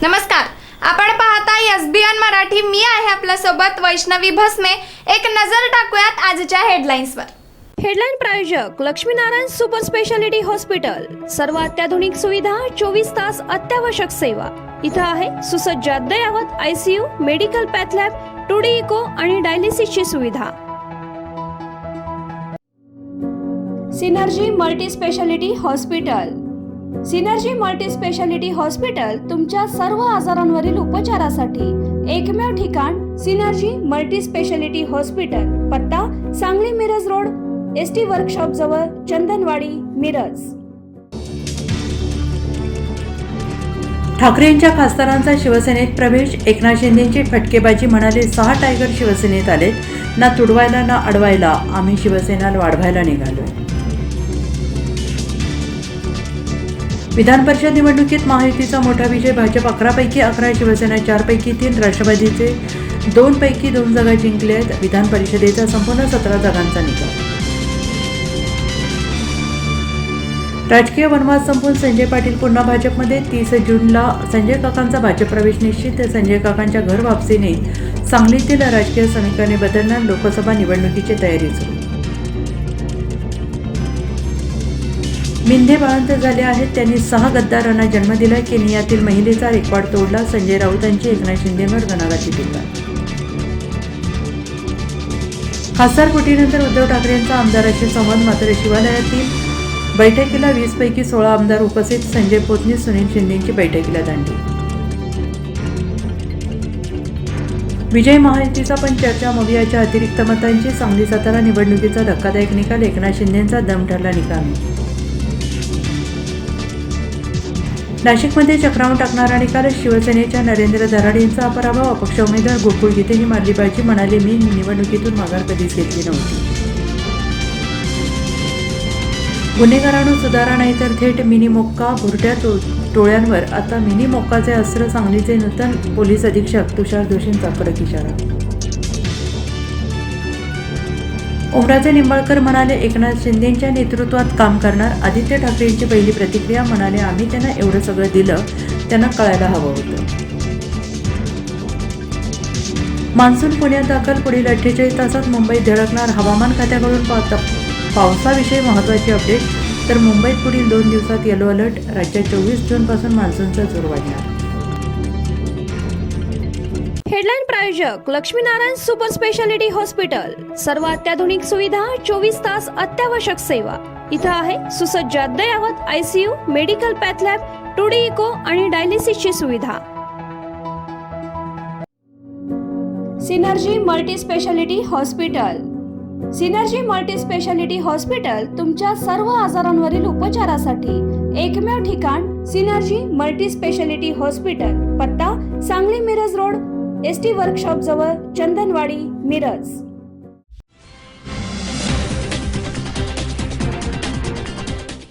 नमस्कार, आपण पाहताय एसबीएन मराठी. मी आहे आपल्या सोबत वैष्णवी भस्मे. एक नजर टाकूयात आजच्या हेडलाईन्सवर. हेडलाईन प्रायोजक लक्ष्मीनारायण सुपर स्पेशालिटी हॉस्पिटल. सर्व अत्याधुनिक सुविधा, 24 तास अत्यावश्यक सेवा. इथं आहे सुसज्ज अद्ययावत ICU, medical path lab, 2D echo आणि डायलिसिसची सुविधा. Synergy multi speciality hospital. Synergy multi speciality hospital तुमच्या सर्व आजारांवरील उपचारासाठी एकमेव ठिकाण. Synergy multi speciality hospital. पत्ता Sangli Miraj road, ST workshop जवळ, चंदनवाडी, मिरज. ठाकरेंच्या खासदारांचा शिवसेनेत प्रवेश. एकनाथ शिंदेची फटकेबाजी. म्हणाले 6 टायगर शिवसेनेत आले, ना तुडवायला ना अडवायला. आम्ही शिवसेना वाढवायला निघालोय. विधान परिषद निवडणुकीत महायुतीचा मोठा विजय. भाजप 11 पैकी 11, शिवसेना 4 पैकी 3, राष्ट्रवादीचे 2 पैकी 2 जागा जिंकल्यात. विधान परिषदेचा संपूर्ण 17 जागांचा निकाल. राजकीय वनवास संपून संजय पाटील पुन्हा भाजपमध्ये. 30 जूनला संजय काकांचा भाजप प्रवेश निश्चित. संजय काकांच्या घर वापसीने सांगलीतील राजकीय समीकरणे बदलणार. लोकसभा निवडणुकीची तयारी सुरू. मिंधे बाळंत झाले आहेत. त्यांनी 6 गद्दारांना जन्म दिला. केनियातील महिलेचा रेकॉर्ड तोडला. संजय राऊतांची एकनाथ शिंदेंवर घणाघाती टीका. खासदार फुटीनंतर उद्धव ठाकरेंचा आमदाराशी संवाद. मात्र शिवालयातील बैठकीला 20 पैकी 16 आमदार उपस्थित. संजय पोतनी सुनील शिंदेंची बैठकीला दांडी. विजय महायुतीचा पण चर्चा. मवियाच्या अतिरिक्त मतांची. सांगली सातारा निवडणुकीचा धक्कादायक निकाल. एकनाथ शिंदेंचा दम ठरला निकामी. नाशिकमध्ये चक्रावून टाकणारा निकाल. शिवसेनेच्या नरेंद्र दराडेंचा पराभव. अपक्ष उमेदवार गोकुळ गीतेंनी मारली बाजी. म्हणाले, मी निवडणुकीतून माघार कधीच घेतली नव्हती. गुन्हेगारांनो सुधारा नाही तर थेट मिनी मोक्का. भुरट्या टोळ्यांवर आता मिनी मोक्काचे अस्त्र. सांगलीचे नूतन पोलीस अधीक्षक तुषार दोशींचा कडक इशारा. ओमराजे निंबाळकर म्हणाले, एकनाथ शिंदेंच्या नेतृत्वात काम करणार. आदित्य ठाकरेंची पहिली प्रतिक्रिया. म्हणाले, आम्ही त्यांना एवढं सगळं दिलं, त्यांना कळायला हवं होतं. मान्सून पुण्यात दाखल. पुढील 48 तासात मुंबईत धडकणार. हवामान खात्याकडून पावसाविषयी महत्त्वाची अपडेट. तर मुंबईत पुढील 2 दिवसात येलो अलर्ट. राज्यात 24 जूनपासून मान्सूनचा जोर वाढणार. हेडलाईन प्रायोजक लक्ष्मीनारायण सुपर स्पेशालिटी हॉस्पिटल. सर्व अत्याधुनिक सुविधा, 24 तास अत्यावश्यक सेवा. इथं आहे सुसज्ज अद्ययावत ICU, medical path lab, 2D echo आणि डायलिसिसची सुविधा. Synergy multi speciality hospital. Synergy multi speciality hospital तुमच्या सर्व आजारांवरील उपचारासाठी एकमेव ठिकाण. Synergy multi speciality hospital. पत्ता Sangli Miraj road, ST workshop जवळ, चंदनवाडी, मिरज.